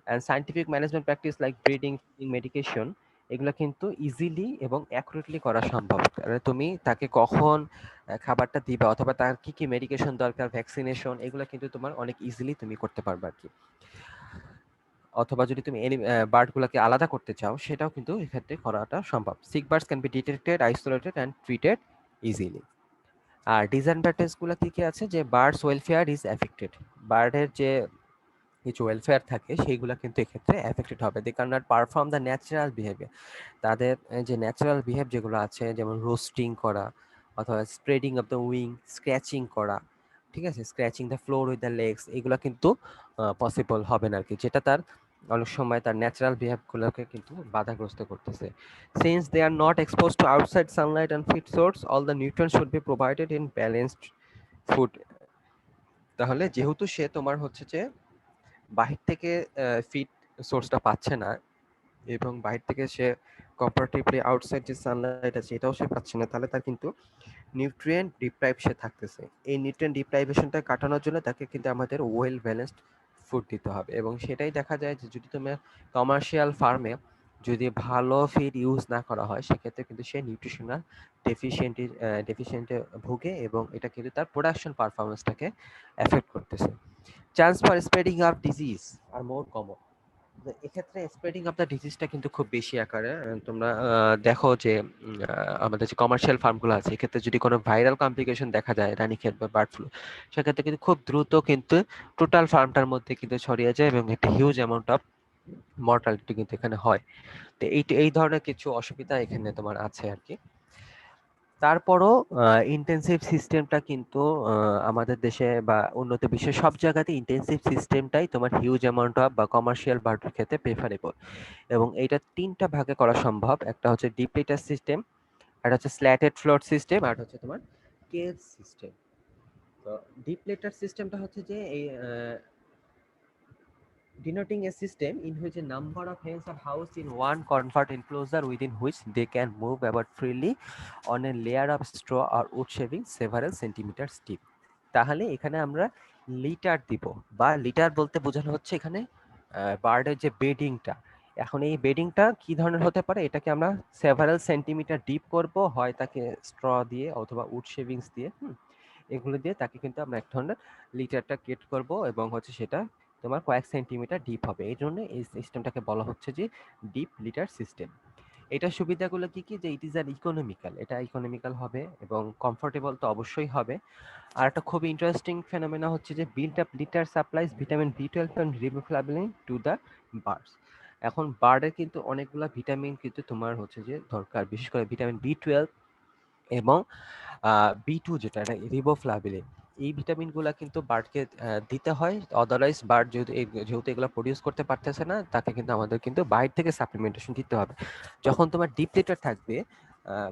And scientific management practice like breeding, medication, এগুলো কিন্তু ইজিলি এবং অ্যাকুরেটলি করা সম্ভব। মানে তুমি তাকে কখন খাবারটা দিবা, অথবা তার কি কি মেডিকেশন দরকার, ভ্যাকসিনেশন, এগুলো কিন্তু তোমার অনেক ইজিলি তুমি করতে পারবে আর কি। অথবা যদি তুমি বার্ডগুলোকে আলাদা করতে চাও, সেটাও কিন্তু এক্ষেত্রে করাটা সম্ভব। Sick birds can be detected, isolated and treated easily. আর ডিসঅ্যাডভান্টেজগুলো কি কি আছে? যে বার্ডস ওয়েলফেয়ার ইজ এফেক্টেড। বার্ডের যে কিছু ওয়েলফেয়ার থাকে, সেইগুলো কিন্তু এক্ষেত্রে এফেক্টেড হবে। They can not perform the natural behaviour. তাদের যে ন্যাচারাল বিহেভ যেগুলো আছে, যেমন রোস্টিং করা, অথবা spreading of the wing, scratching করা, ঠিক আছে, scratching the floor with the legs, এগুলো কিন্তু পসিবল হবে না আর কি, যেটা তার অনেক সময় তার ন্যাচারাল বিহেভগুলোকে কিন্তু বাধাগ্রস্ত করতেছে। Since they are not expose to outside sunlight and feed source, all the nutrients should be provided in balanced food. তাহলে যেহেতু সে তোমার হচ্ছে যে বাহির থেকে ফিড সোর্সটা পাচ্ছে না, এবং বাহির থেকে সে কম্পারেটিভলি আউটসাইড যে সানলাইট আছে এটাও সে পাচ্ছে না, তাহলে তার কিন্তু নিউট্রিয়েন্ট ডিপ্রাইভ সে থাকতেছে। এই নিউট্রিয়েন্ট ডিপ্রাইভেশনটা কাটানোর জন্য তাকে কিন্তু আমাদের ওয়েল ব্যালেন্সড ফুড দিতে হবে, এবং সেটাই দেখা যায় যে যদি তোমার কমার্শিয়াল ফার্মে যদি ভালো ফিড ইউজ না করা হয়, সেক্ষেত্রে কিন্তু সে নিউট্রিশনাল ডেফিসিয়েন্টে ভুগে, এবং এটা কিন্তু তার প্রোডাকশন পারফরমেন্সটাকে এফেক্ট করতেছে। Chance for spreading of disease are more common. এক্ষেত্রে স্প্রেডিং অফ দ্য ডিজিজটা কিন্তু খুব বেশি আকারে। তোমরা দেখো যে আমাদের যে কমার্শিয়াল ফার্মগুলো আছে, এক্ষেত্রে যদি কোনো ভাইরাল কমপ্লিকেশন দেখা যায়, রানীক্ষেত বা বার্ড ফ্লু, সেক্ষেত্রে কিন্তু খুব দ্রুত কিন্তু টোটাল ফার্মটার মধ্যে কিন্তু ছড়িয়ে যায়, এবং একটা হিউজ অ্যামাউন্ট অফ মর্টালিটি কিন্তু এখানে হয়। তো এই ধরনের কিছু অসুবিধা এখানে তোমার আছে আর কি। তারপরও ইন্টেন্সিভ সিস্টেমটা কিন্তু আমাদের দেশে বা উন্নত বিশ্বের সব জায়গাতে ইন্টেন্সিভ সিস্টেমটাই তোমার হিউজ অ্যামাউন্ট অফ বা কমার্শিয়াল বার্ডের ক্ষেত্রে প্রেফারেবল, এবং এইটা তিনটা ভাগে করা সম্ভব। একটা হচ্ছে ডিপ লিটার সিস্টেম, একটা হচ্ছে স্ল্যাটেড ফ্লোর সিস্টেম, আর হচ্ছে তোমার কেজ সিস্টেম। তো ডিপ লিটার সিস্টেমটা হচ্ছে যে এই denoting a system in which a number of hens are housed in one convert enclosure within which they can move about freely on a layer of straw or wood shaving several centimeters deep. তাহলে এখানে আমরা litre দিব, বা litre বলতে বোঝানো হচ্ছে এখানে বার্ডের যে বেডিংটা। এখন এই বেডিংটা কি ধরনের হতে পারে? এটাকে আমরা সেভারাল সেন্টিমিটার ডিপ করব, হয় তাকে স্ট্র দিয়ে অথবা উড শেভিংস দিয়ে, এগুলো দিয়ে তাকে কিন্তু আমরা এক ধরনের লিটারটা ক্রিয়েট করব, এবং হচ্ছে সেটা তোমার কয়েক সেন্টিমিটার ডিপ হবে। এই জন্য এই সিস্টেমটাকে বলা হচ্ছে যে ডিপ লিটার সিস্টেম। এটার সুবিধাগুলো কি কি? যে ইট ইজ আর ইকোনমিক্যাল, এটা ইকোনমিক্যাল হবে এবং কমফোর্টেবল তো অবশ্যই হবে। আর একটা খুব ইন্টারেস্টিং ফেনোমেনা হচ্ছে যে built up litter supplies vitamin B 12 and riboflavin to the birds. এখন বার্ডের কিন্তু অনেকগুলা ভিটামিন কিন্তু তোমার হচ্ছে যে দরকার, বিশেষ করে ভিটামিন B12 এবং B2 যেটা এটা রিবোফ্লাভিলিন। এই ভিটামিনগুলা কিন্তু বার্ডকে দিতে হয়। আদারওয়াইজ বার্ড যেহেতু এগুলো প্রোডিউস করতে পারতেছে না, তাকে কিন্তু আমাদের কিন্তু বাইরে থেকে সাপ্লিমেন্টেশন দিতে হবে। যখন তোমার ডিপ্লিটেড থাকবে,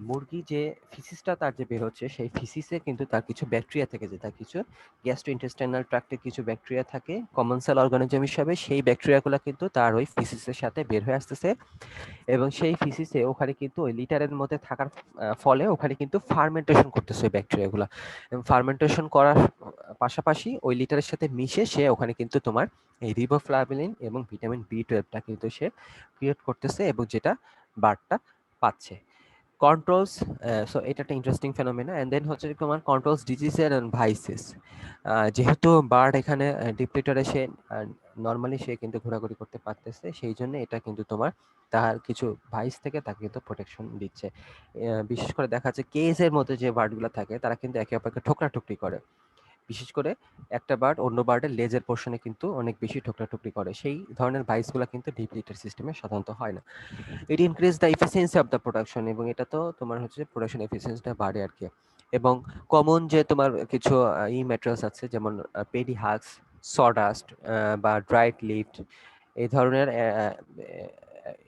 মুরগি যে ফিসিসটা তার যে বের হচ্ছে, সেই ফিসিসে কিন্তু তার কিছু ব্যাকটেরিয়া থেকে যায়, তার কিছু গ্যাস্ট্রোইন্টেস্টাইনাল ট্র্যাক্টে কিছু ব্যাকটেরিয়া থাকে কমন সেল অর্গানিজম হিসাবে। সেই ব্যাকটেরিয়াগুলো কিন্তু তার ওই ফিসিসের সাথে বের হয়ে আসতেছে, এবং সেই ফিসিসে ওখানে কিন্তু ওই লিটারের মধ্যে থাকার ফলে ওখানে কিন্তু ফার্মেন্টেশন করতেছে ওই ব্যাকটেরিয়াগুলো, এবং ফার্মেন্টেশন করার পাশাপাশি ওই লিটারের সাথে মিশে সে ওখানে কিন্তু তোমার এই রিবোফ্লাভিলিন এবং ভিটামিন B12টা কিন্তু সে ক্রিয়েট করতেছে, এবং যেটা বার্ডটা পাচ্ছে। কন্ট্রোলস, সো এটা একটা ইন্টারেস্টিং ফেনোমেনা। অ্যান্ড দেন হচ্ছে যে তোমার কন্ট্রোলস ডিজিজেস অ্যান্ড ভাইসেস। যেহেতু বার্ড এখানে ডিপ্লিটারে সে নর্মালি সে কিন্তু ঘোরাঘুরি করতে পারতেছে, সেই জন্য এটা কিন্তু তোমার তার কিছু ভাইস থেকে তাকে কিন্তু প্রোটেকশন দিচ্ছে। বিশেষ করে দেখা যাচ্ছে কেজের মধ্যে যে বার্ডগুলো থাকে তারা কিন্তু একে অপরকে ঠোকরাঠুকরি করে। বিশেষ করে একটা বার্ড অন্য বার্ডের লেজের পোর্শনে কিন্তু অনেক বেশি ঠোকরাঠুকরি করে। সেই ধরনের ভাইসগুলো কিন্তু ডিপ্লিটার সিস্টেমে সাধারণত হয় না। It increase the efficiency of the production, এবং এটা তো তোমার হচ্ছে প্রোডাকশন এফিসিয়েন্সিটা বাড়ে আর কি। এবং কমন যে তোমার কিছু ম্যাটেরিয়ালস আছে, যেমন পেডি হাক্স, সডাস্ট বা ড্রাইড লিফট, এই ধরনের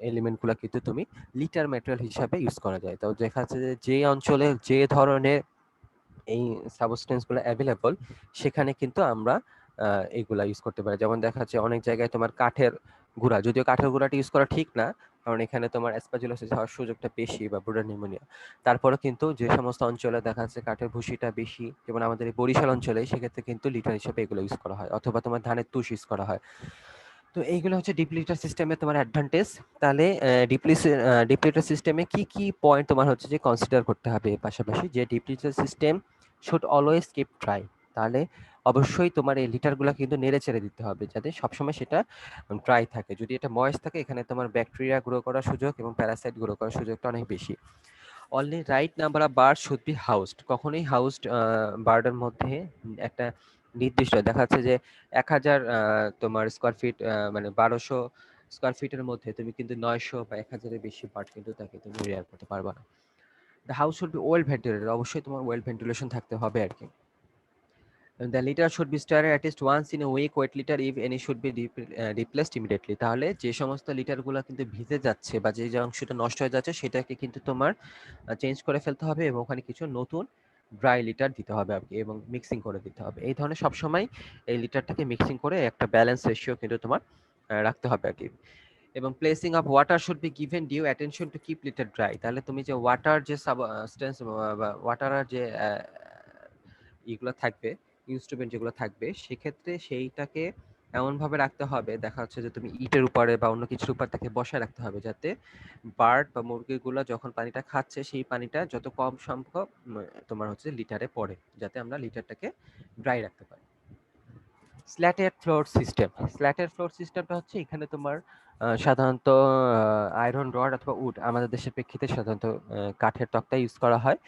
এলিমেন্টগুলো কিন্তু তুমি লিটার ম্যাটেরিয়াল হিসাবে ইউজ করা যায়। তো দেখা যাচ্ছে যে যে অঞ্চলে যে ধরনের এই সাবস্টেন্সগুলো অ্যাভেলেবল, সেখানে কিন্তু আমরা এইগুলা ইউজ করতে পারি। যেমন দেখা যাচ্ছে অনেক জায়গায় তোমার কাঠের গুঁড়া, যদিও কাঠের গুঁড়াটা ইউজ করা ঠিক না, কারণ এখানে তোমার অ্যাসপারজিলোসিস হওয়ার সুযোগটা বেশি, বা ব্রুডার নিউমোনিয়া। তারপরে কিন্তু যে সমস্ত অঞ্চলে দেখা যাচ্ছে কাঠের ভুসিটা বেশি, যেমন আমাদের এই বরিশাল অঞ্চলে, সেক্ষেত্রে কিন্তু লিটার হিসেবে এগুলো ইউজ করা হয়, অথবা তোমার ধানের তুষ ইউজ করা হয়। তো এইগুলো হচ্ছে ডিপ লিটার সিস্টেমে তোমার অ্যাডভান্টেজ। তাহলে ডিপ লিটার সিস্টেমে কি কি পয়েন্ট তোমার হচ্ছে যে কনসিডার করতে হবে এর পাশাপাশি, যে deep litre system should always keep dry. তাহলে অবশ্যই তোমার এই লিটারগুলো কিন্তু নেড়ে চেড়ে দিতে হবে, যাতে সবসময় সেটা ড্রাই থাকে। যদি এটা ময়েস্ট থাকে, এখানে তোমার ব্যাকটেরিয়া গ্রো করার সুযোগ এবং প্যারাসাইট গ্রো করার সুযোগটা অনেক বেশি। Only right number of bird should be হাউসড। কখনোই হাউসড বার্ডের মধ্যে একটা নির্দিষ্ট দেখা যাচ্ছে যে 1000 তোমার স্কোয়ার ফিট, মানে 1200 স্কোয়ার ফিটের মধ্যে তুমি কিন্তু 900 বা 1000-এর বেশি বার্ড কিন্তু তাকে তুমি রেয়ার করতে পারবা না। The house should be well ventilated, অবশ্যই তোমার ওয়েল ভেন্টিলেশন থাকতে হবে আর কি। The litter should be stirred at least once in a week, wet litter if any should be replaced immediately. তাহলে যে সমস্ত লিটারগুলো কিন্তু ভিজে যাচ্ছে বা যে অংশটা নষ্ট হয়ে যাচ্ছে, সেটাকে কিন্তু তোমার চেঞ্জ করে ফেলতে হবে, এবং ওখানে কিছু নতুন ড্রাই লিটার দিতে হবে আর কি, এবং মিক্সিং করে দিতে হবে। এই ধরনের সবসময় এই লিটারটাকে মিক্সিং করে একটা ব্যালেন্স রেশিও কিন্তু তোমার রাখতে হবে আর কি। এবং placing of water should be given due attention to keep litter dry. তাহলে তুমি যে ওয়াটার যে সাবস্টেন্স বা ওয়াটার যে ইগুলো থাকবে, ইনস্ট্রুমেন্ট যেগুলো থাকবে, সেক্ষেত্রে সেইটাকে এমনভাবে রাখতে হবে, দেখা যাচ্ছে যে তুমি ইটের উপরে বা অন্য কিছুর উপর তাকে বসায় রাখতে হবে, যাতে বার্ড বা মুরগিগুলো যখন পানিটা খাচ্ছে, সেই পানিটা যত কম সম্ভব তোমার হচ্ছে লিটারে পড়ে, যাতে আমরা লিটারটাকে ড্রাই রাখতে পারি। স্ল্যাটেড ফ্লোর সিস্টেম। স্ল্যাটেড ফ্লোর সিস্টেমটা হচ্ছে এখানে তোমার সাধারণত আয়রন রড অথবা উড, আমাদের দেশের প্রেক্ষিতে সাধারণত কাঠের তক্তা ইউজ করা হয়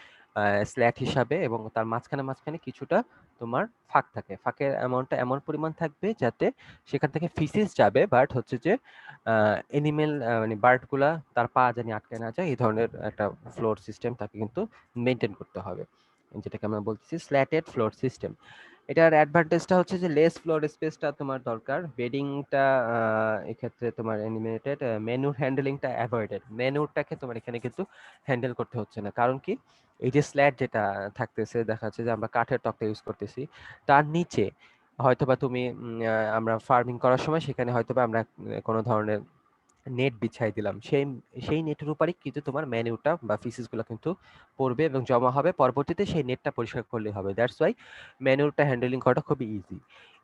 স্ল্যাট হিসাবে, এবং তার মাঝখানে মাঝখানে কিছুটা তোমার ফাঁক থাকে। ফাঁকের অ্যামাউন্টটা এমন পরিমাণ থাকবে যাতে সেখান থেকে ফিসিস যাবে, বাট হচ্ছে যে এনিমেল মানে বার্ডগুলা তার পা জানি আটকে না যায়, এই ধরনের একটা ফ্লোর সিস্টেম তাকে কিন্তু মেনটেন করতে হবে, যেটাকে আমরা বলতেছি স্ল্যাটেড ফ্লোর সিস্টেম। এটার অ্যাডভান্টেজটা হচ্ছে যে লেস ফ্লোর স্পেসটা তোমার দরকার, বেডিংটা এক্ষেত্রে তোমার এনিমেটেড, মেনুর হ্যান্ডেলিংটা অ্যাভয়েডেড। মেনুরটাকে তোমার এখানে কিন্তু হ্যান্ডেল করতে হচ্ছে না, কারণ কি এই যে স্ল্যাট যেটা থাকতেছে, দেখা যাচ্ছে যে আমরা কাঠের তক্তা ইউজ করতেছি, তার নিচে হয়তোবা তুমি আমরা ফার্মিং করার সময় সেখানে হয়তোবা আমরা কোনো ধরনের নেট বিছাই দিলাম, সেই নেটের উপরই কিন্তু তোমার ম্যানিউরটা বা ফিসিসগুলো কিন্তু পড়বে এবং জমা হবে, পরবর্তীতে সেই নেটটা পরিষ্কার করলেই হবে। দ্যাটস ওয়াই ম্যানিউরটা হ্যান্ডেলিং করাটা খুবই ইজি।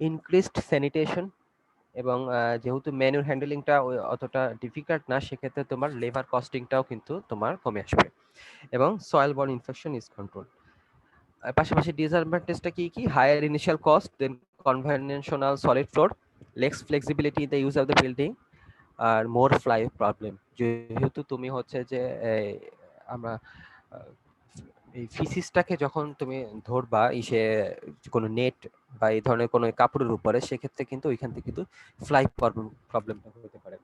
ইনক্রিজড স্যানিটেশন, এবং যেহেতু ম্যানুয়াল হ্যান্ডেলিংটা অতটা ডিফিকাল্ট না, সেক্ষেত্রে তোমার লেবার কস্টিংটাও কিন্তু তোমার কমে আসবে, এবং soil borne infection is control. পাশাপাশি ডিসঅ্যাডভান্টেজটা কি কি? Higher initial cost, than conventional solid floor, less flexibility in the use of the building, আর মোর ফ্লাই প্রবলেম। যেহেতু তুমি হচ্ছে যে আমরা আহ, এই ফিসিসটাকে যখন তুমি ধরবা ইসে কোনো নেট বা এই ধরনের কোনো কাপড়ের উপরে, সেক্ষেত্রে কিন্তু ওইখান থেকে কিন্তু ফ্লাই প্রবলেমটা হতে পারে।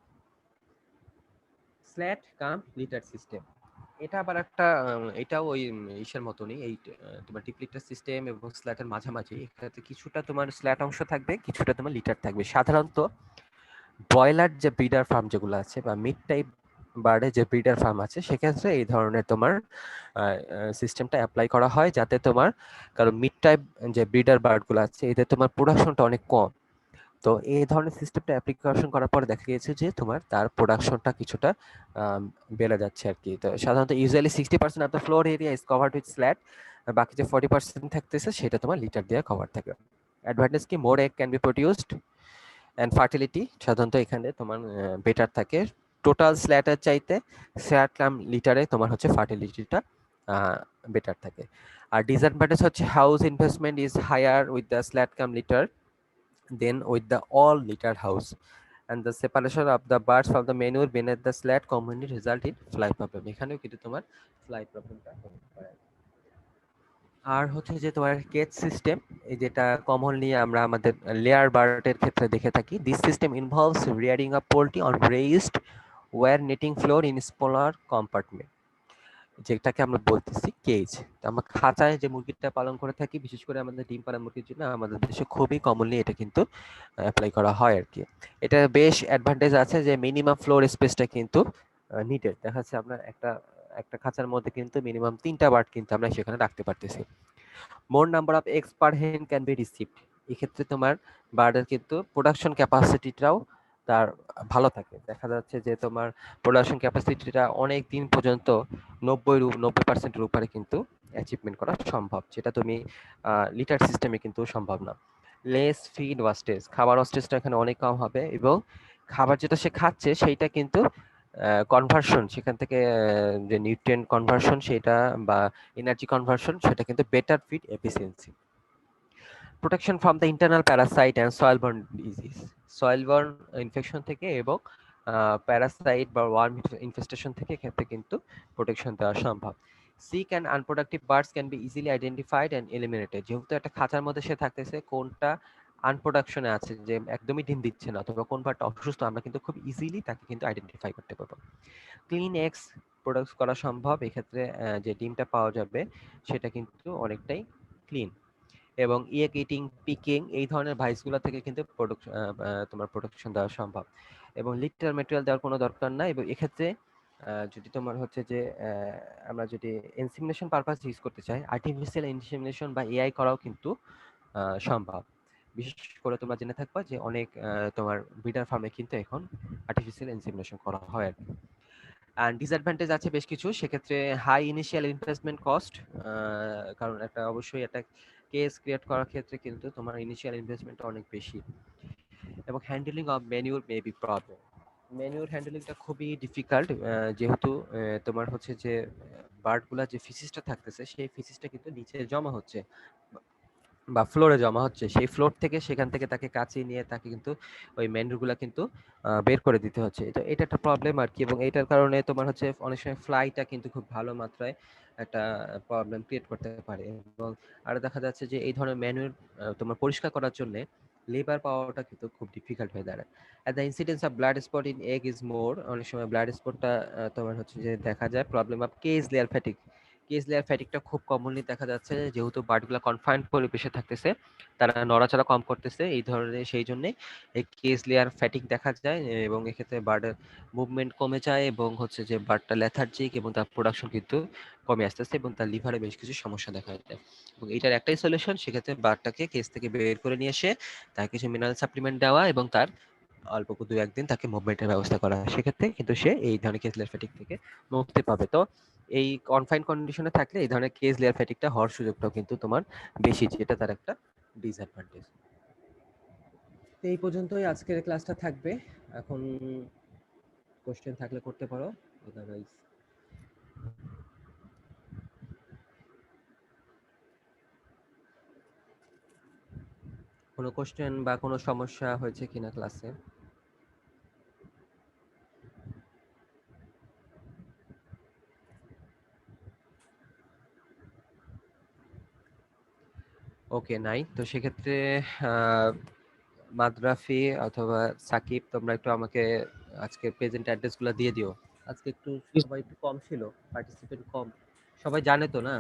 স্ল্যাট কাম লিটার সিস্টেম। এটা আবার একটা এটাও ওই ইসের মতনই, এই তোমার ডিপ লিটার সিস্টেম এবং স্ল্যাটের মাঝামাঝি। এখানে কিছুটা তোমার স্ল্যাট অংশ থাকবে, কিছুটা তোমার লিটার থাকবে। সাধারণত ব্রয়লার যে ব্রিডার ফার্ম যেগুলো আছে বা মিড টাইপ বার্ডের যে ব্রিডার ফার্ম আছে, সেক্ষেত্রে এই ধরনের তোমার সিস্টেমটা অ্যাপ্লাই করা হয়, যাতে তোমার, কারণ মিড টাইপ যে ব্রিডার বার্ডগুলো আছে এদের তোমার প্রোডাকশনটা অনেক কম। তো এই ধরনের সিস্টেমটা অ্যাপ্লিকেশন করার পর দেখা গিয়েছে যে তোমার তার প্রোডাকশনটা কিছুটা বেড়ে যাচ্ছে আর কি। তো সাধারণত usually 60% of the floor area is covered with slat, আর বাকি যে 40% থাকতেছে সেটা তোমার লিটার দিয়ে কভার থাকে। অ্যাডভান্টেজ কি, more egg can be produced and fertility সাধারণত এখানে তোমার বেটার থাকে। টোটাল স্ল্যাটের চাইতে স্ল্যাট কাম লিটারে তোমার হচ্ছে ফার্টিলিটিটা বেটার থাকে। আর ডিসঅ্যাডভান্টেজ হচ্ছে house investment is higher with the slat cum litter than with the all litter house, and the separation of the birds from the manure beneath the slat commonly result in fly problem। এখানেও কিন্তু তোমার fly প্রবলেমটা হতে পারে। আর হচ্ছে যে তোমার cage system, এই যেটা কমনলি আমরা আমাদের লেয়ার বার্ডের ক্ষেত্রে দেখে থাকি। This system involves rearing a poultry on raised wire netting floor in smaller compartment, যেটাকে আমরা বলতেছি কেজ। আমরা খাঁচায় যে মুরগিটা পালন করে থাকি, বিশেষ করে আমাদের ডিম পাড়া মুরগির জন্য আমাদের দেশে খুবই কমনলি এটা কিন্তু অ্যাপ্লাই করা হয় আর কি। এটা বেশ অ্যাডভান্টেজ আছে যে মিনিমাম ফ্লোর স্পেসটা কিন্তু নিডেড। দেখা যাচ্ছে আমরা একটা একটা খাঁচার মধ্যে কিন্তু মিনিমাম 3টা বার্ড কিন্তু আমরা সেখানে রাখতে পারতেছি। মোর নাম্বার অফ এগস পার হেন ক্যান বি রিসিভড, এক্ষেত্রে তোমার বার্ডের কিন্তু প্রোডাকশন ক্যাপাসিটিটাও তার ভালো থাকে। দেখা যাচ্ছে যে তোমার প্রোডাকশন ক্যাপাসিটিটা অনেক দিন পর্যন্ত 90% উপরে কিন্তু অ্যাচিভমেন্ট করা সম্ভব, যেটা তুমি লিটার সিস্টেমে কিন্তু সম্ভব না। লেস ফিড ওয়াস্টেজ, খাবার ওয়াস্টেজটা এখানে অনেক কম হবে, এবং খাবার যেটা সে খাচ্ছে সেইটা কিন্তু কনভার্সন সেখান থেকে যে নিউট্রিয়েন্ট কনভার্সন সেটা বা এনার্জি কনভার্সন সেটা কিন্তু better feed efficiency. Protection from the internal Parasite and soil borne disease, soil borne infection থেকে এবং প্যারাসাইট বা ওয়ার্ম ইনফেস্টেশন থেকে এক্ষেত্রে কিন্তু প্রোটেকশন দেওয়া সম্ভব। Sick and unproductive birds can be easily identified and eliminated, যেহেতু একটা খাঁচার মধ্যে সে থাকতেছে, কোনটা আনপ্রোডাকশনে আছে যে একদমই ডিম দিচ্ছে না, অথবা কোন বার্ডটা অসুস্থ, আমরা কিন্তু খুব ইজিলি তাকে কিন্তু আইডেন্টিফাই করতে পারবো। ক্লিন এগস প্রোডাক্ট করা সম্ভব, এক্ষেত্রে যে ডিমটা পাওয়া যাবে সেটা কিন্তু অনেকটাই ক্লিন। এবং এগ ইটিং, পিকিং এই ধরনের ভাইসগুলো থেকে কিন্তু তোমার প্রোটেকশন দেওয়া সম্ভব। এবং লিটার ম্যাটেরিয়াল দেওয়ার কোনো দরকার নাই। এবং এক্ষেত্রে যদি তোমার হচ্ছে যে আমরা যদি ইনসিমিনেশন পারপাস ইউজ করতে চাই, আর্টিফিশিয়াল ইনসিমিনেশন বা এআই করাও কিন্তু সম্ভব। বিশেষ করে তোমরা জেনে থাকবা যে অনেক তোমার ব্রিডার ফার্মে কিন্তু এখন আর্টিফিশিয়াল ইনসিমিনেশন করা হয় আর কি। অ্যান্ড ডিসঅ্যাডভান্টেজ আছে বেশ কিছু, সেক্ষেত্রে হাই ইনিশিয়াল ইনভেস্টমেন্ট কস্ট, কারণ একটা অবশ্যই একটা কেস ক্রিয়েট করার ক্ষেত্রে কিন্তু তোমার ইনিশিয়াল ইনভেস্টমেন্টটা অনেক বেশি। এবং handling of manure may be problem, manure হ্যান্ডলিংটা খুবই ডিফিকাল্ট, যেহেতু তোমার হচ্ছে যে বার্ডগুলা যে ফিসিসটা থাকতেছে সেই ফিসিসটা কিন্তু নিচে জমা হচ্ছে বা ফ্লোরে জমা হচ্ছে, সেই ফ্লোর থেকে সেখান থেকে তাকে কাচিয়ে নিয়ে তাকে কিন্তু ওই ম্যানিউরগুলা কিন্তু বের করে দিতে হচ্ছে। তো এটা একটা প্রবলেম আর কি। এবং এটার কারণে তোমার হচ্ছে অনেক সময় ফ্লাইটা কিন্তু খুব ভালো মাত্রায় একটা প্রবলেম ক্রিয়েট করতে পারে। এবং আরো দেখা যাচ্ছে যে এই ধরনের ম্যানুয়াল তোমার পরিষ্কার করার জন্য লেবার পাওয়াটা কিন্তু খুব ডিফিকাল্ট হয়ে দাঁড়ায়। আর the incidence of blood spot in egg is more, অনেক সময় ব্লাড স্পটটা তোমার হচ্ছে যে দেখা যায়। Problem of cage layer fatigue, cage layer ফ্যাটিকটা খুব কমনলি দেখা যাচ্ছে, যেহেতু বার্ডগুলো কনফাইন্ড পরিবেশে থাকতেছে, তারা নড়াচড়া কম করতেছে, এই ধরনের সেই জন্য এই কেজ লেয়ার ফ্যাটিক দেখা যায়। এবং এক্ষেত্রে বার্ডের মুভমেন্ট কমে যায় এবং হচ্ছে যে বার্ডটা লেথার্জিক এবং তার প্রোডাকশন কিন্তু কমে আসতেছে এবং তার লিভারে বেশ কিছু সমস্যা দেখা যায়। এবং এটার একটাই সলিউশন, সেক্ষেত্রে বার্ডটাকে কেজ থেকে বের করে নিয়ে এসে তার কিছু মিনারেল সাপ্লিমেন্ট দেওয়া এবং তার অল্প 2-1 দিন তাকে মুভমেন্টের ব্যবস্থা করা, সেক্ষেত্রে কিন্তু সে এই ধরনের কেজ লেয়ার ফ্যাটিক থেকে মুক্তি পাবে। তো এই কনফাইন কন্ডিশনে থাকলে এই ধরনের কেজ লেয়ার ফ্যাটিকটা হওয়ার সুযোগটাও কিন্তু তোমার বেশি, যেটা তার একটা ডিসঅ্যাডভান্টেজ। তো এই পর্যন্তই আজকের ক্লাসটা থাকবে। এখন কোশ্চেন থাকলে করতে পারো, আদারওয়াইজ কোনো কোশ্চেন বা কোনো সমস্যা হয়েছে কিনা ক্লাসে? ওকে, নাই। তো সেক্ষেত্রে মাদরাফি অথবা সাকিব, তোমরা একটু আমাকে আজকে প্রেজেন্ট অ্যাড্রেসগুলো দিয়ে দিও আজকে একটু সবাই একটু কম ছিল, পার্টিসিপেন্ট কম। সবাই জানে তো না?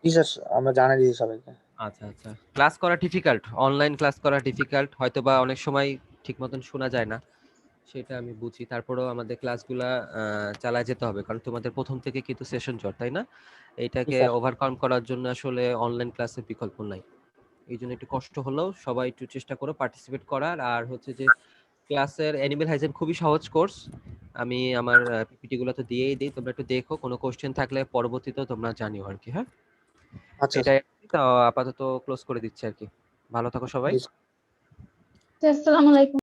জি স্যার, আমরা জানাই দিয়েছি সবাইকে। আচ্ছা আচ্ছা, ক্লাস করা ডিফিকাল্ট, অনলাইন ক্লাস করা ডিফিকাল্ট, হয়তো বা অনেক সময় ঠিক মতন শোনা যায় না, সেটা আমি বুঝি। তারপরেও আমাদের ক্লাসগুলা চালায় যেতে হবে, কারণ তোমাদের প্রথম থেকে কিন্তু সেশন জট, তাই না? জি এটাকে স্যার। ওভারকাম করার জন্য আসলে অনলাইন ক্লাসের বিকল্প নাই। এই জন্য একটু কষ্ট হলেও সবাই একটু চেষ্টা করো পার্টিসিপেট করার। আর হচ্ছে যে ক্লাসের অ্যানিমেল হাইজেন খুবই সহজ কোর্স, আমি আমার পিপিটি গুলো তো দিয়েই দিই, তোমরা একটু দেখো, কোনো কোশ্চেন থাকলে পরবর্তীতেও তোমরা জানিও আর কি। হ্যাঁ, আচ্ছা এটাই তো আপাতত ক্লোজ করে দিচ্ছি আর কি। ভালো থাকো সবাই। জি। আসসালামু আলাইকুম।